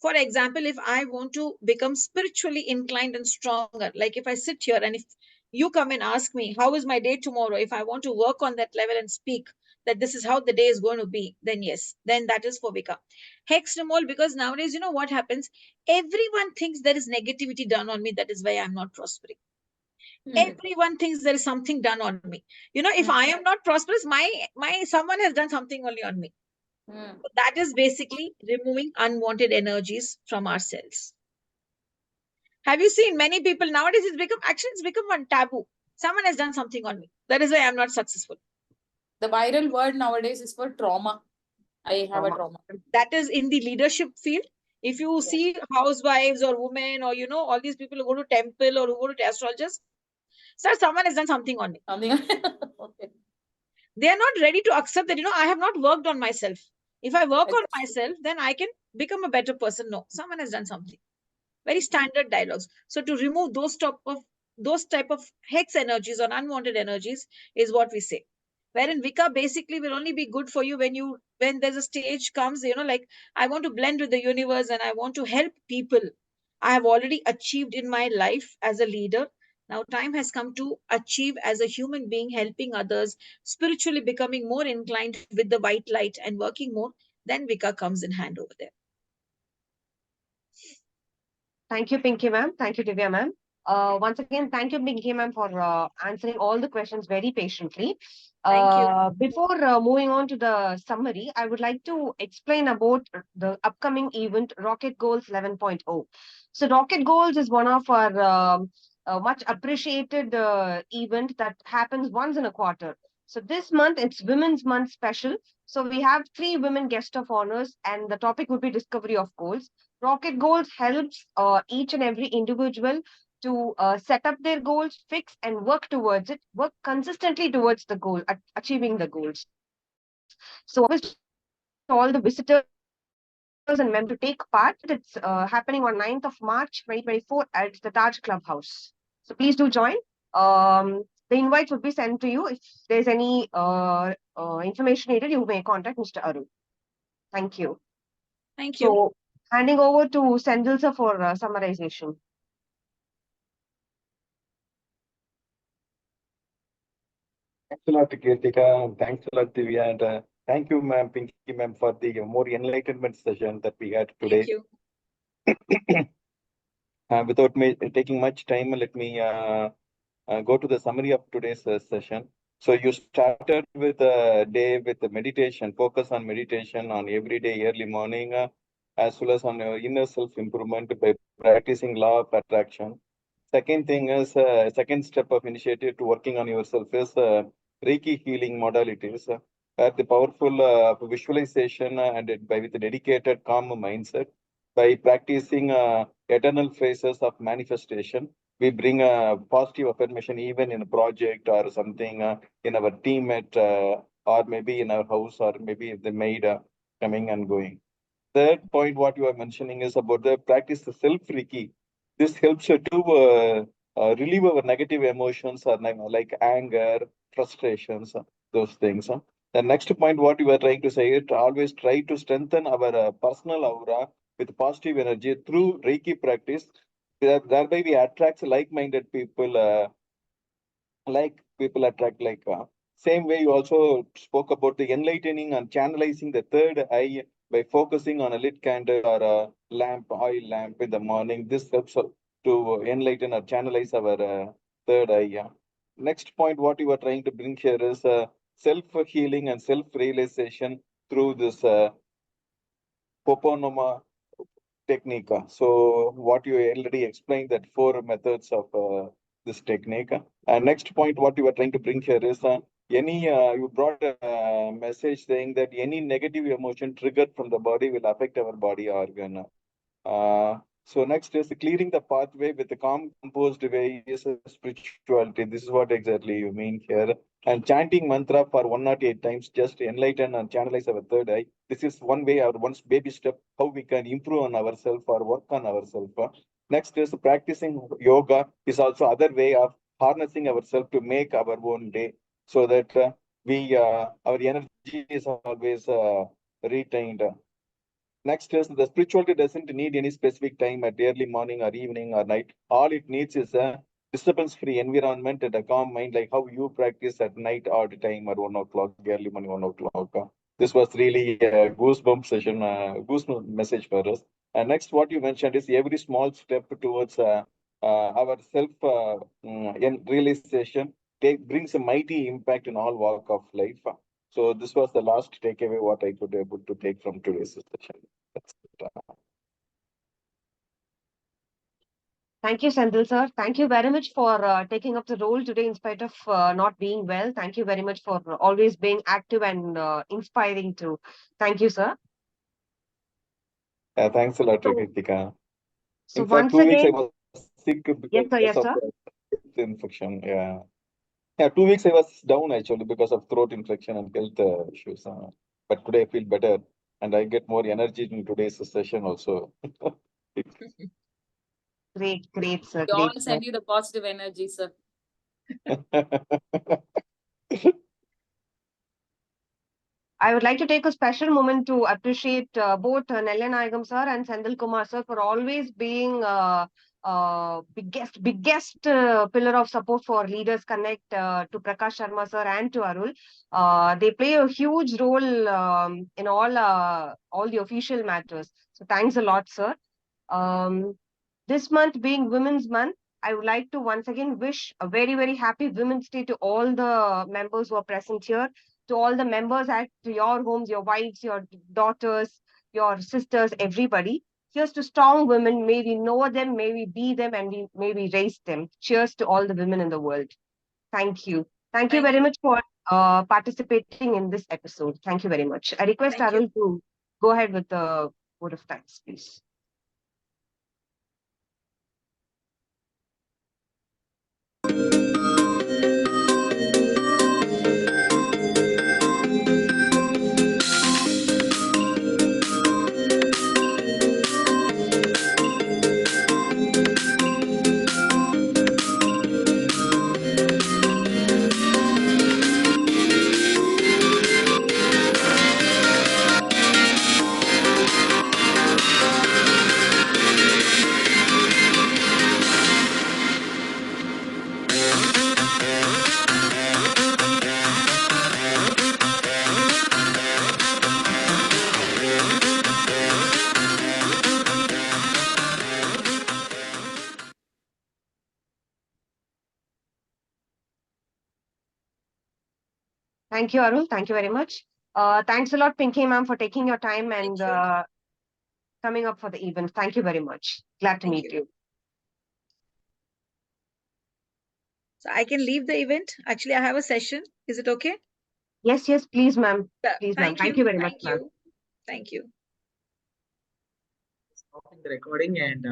For example, if I want to become spiritually inclined and stronger, like if I sit here and if you come and ask me, how is my day tomorrow? If I want to work on that level and speak that this is how the day is going to be, then yes, then that is for Vika. Hex removal, because nowadays, what happens? Everyone thinks there is negativity done on me. That is why I'm not prospering. Everyone thinks there is something done on me. If I am not prosperous, my someone has done something only on me. That is basically removing unwanted energies from ourselves. Have you seen many people nowadays? It's become one taboo. Someone has done something on me. That is why I'm not successful. The viral word nowadays is for trauma. I have a trauma. That is in the leadership field. If you see housewives or women or all these people who go to temple or who go to astrologers, sir, someone has done something on me. Something. Okay. They are not ready to accept that I have not worked on myself. If I work on myself, then I can become a better person. No, someone has done something. Very standard dialogues. So to remove those type of hex energies or unwanted energies is what we say. Wherein Vika basically will only be good for you when there's a stage comes, like I want to blend with the universe and I want to help people. I have already achieved in my life as a leader. Now time has come to achieve as a human being, helping others, spiritually becoming more inclined with the white light and working more. Then Vika comes in hand over there. Thank you, Pinky ma'am. Thank you, Divya ma'am. Once again, thank you, Pinky ma'am, for answering all the questions very patiently. Thank you. Before moving on to the summary, I would like to explain about the upcoming event, Rocket Goals 11.0. So, Rocket Goals is one of our much appreciated event that happens once in a quarter. So, this month, it's Women's Month special. So, we have 3 women guest of honors, and the topic would be discovery of goals. Rocket Goals helps each and every individual to set up their goals, fix and work towards it, work consistently towards the goal, achieving the goals. So, all the visitors and members to take part. It's happening on 9th of March 2024 at the Taj Clubhouse. So, please do join. The invites would be sent to you. If there's any information needed, you may contact Mr. Arun. Thank you. Thank you. So, handing over to Sendil sir for summarization. Thanks a lot, Kirtika. Thanks a lot, Divya. And thank you, ma'am, Pinky, ma'am, for the more enlightenment session that we had today. Thank you. Without me taking much time, let me go to the summary of today's session. So you started with a day with the meditation, focus on meditation on every day, early morning, as well as on your inner self improvement by practicing law of attraction. Second thing is, second step of initiative to working on yourself is Reiki healing modalities. The powerful visualization and by with a dedicated calm mindset by practicing eternal phases of manifestation we bring a positive affirmation even in a project or something in our teammate or maybe in our house or maybe the maid coming and going. Third point, what you are mentioning is about the practice the self-reiki. This helps you to relieve our negative emotions or like anger, frustrations, those things. The next point, what you are trying to say is to always try to strengthen our personal aura with positive energy through Reiki practice. Thereby, we attract like-minded people like people attract like same way you also spoke about the enlightening and channelizing the third eye by focusing on a lit candle or a lamp oil lamp in the morning. This helps to enlighten or channelize our third eye. Next point what you are trying to bring here is self healing and self realization through this poponoma technique. So what you already explained that four methods of this technique. Next point, what you are trying to bring here is you brought a message saying that any negative emotion triggered from the body will affect our body organ. So next is clearing the pathway with a calm, composed way is a spirituality. This is what exactly you mean here. And chanting mantra for 108 times just enlighten and channelize our third eye. This is one way or one baby step how we can improve on ourselves or work on ourselves. Next is practicing yoga is also other way of harnessing ourselves to make our own day so that our energy is always retained. Next is the spirituality doesn't need any specific time at early morning or evening or night. All it needs is a disturbance-free environment and a calm mind, like how you practice at night or the time at 1 o'clock, early morning 1 o'clock. This was really a goosebump session, goosebump message for us. And next, what you mentioned is every small step towards our self realization brings a mighty impact in all walk of life. So this was the last takeaway what I could able to take from today's session. That's it. Thank you, Sendil sir. Thank you very much for taking up the role today in spite of not being well. Thank you very much for always being active and inspiring too. Thank you, sir. Thanks a lot, So, Ritika. so In fact, once 2 weeks I again, was sick yes, sir, because yes, of sir. infection. Yeah. Yeah, 2 weeks I was down actually because of throat infection and health issues. But today I feel better and I get more energy in today's session also. Great, great, sir. We all Great, sir. send you the positive energy, sir. I would like to take a special moment to appreciate both Nellanayagam sir and Sendil Kumar sir for always being biggest pillar of support for Leaders Connect to Prakash Sharma sir and to Arul. They play a huge role in all the official matters. So thanks a lot, sir. Um, this month being Women's Month, I would like to once again wish a very, very happy Women's Day to all the members who are present here, to all the members at your homes, your wives, your daughters, your sisters, everybody. Here's to strong women. May we know them, may we be them, and may we raise them. Cheers to all the women in the world. Thank you. Thank you Thank very you. much for participating in this episode. Thank you very much. I request Thank you. Arul to go ahead with the vote of thanks, please. Thank you, Arul. Thank you very much. Thanks a lot, Pinky ma'am, for taking your time and coming up for the event. Thank you very much. Glad to Thank meet you. So I can leave the event. Actually, I have a session. Is it okay? Yes, yes, please, ma'am. Please, ma'am. Thank Thank you. you very much, Thank ma'am. you. Thank you. Stopping the recording and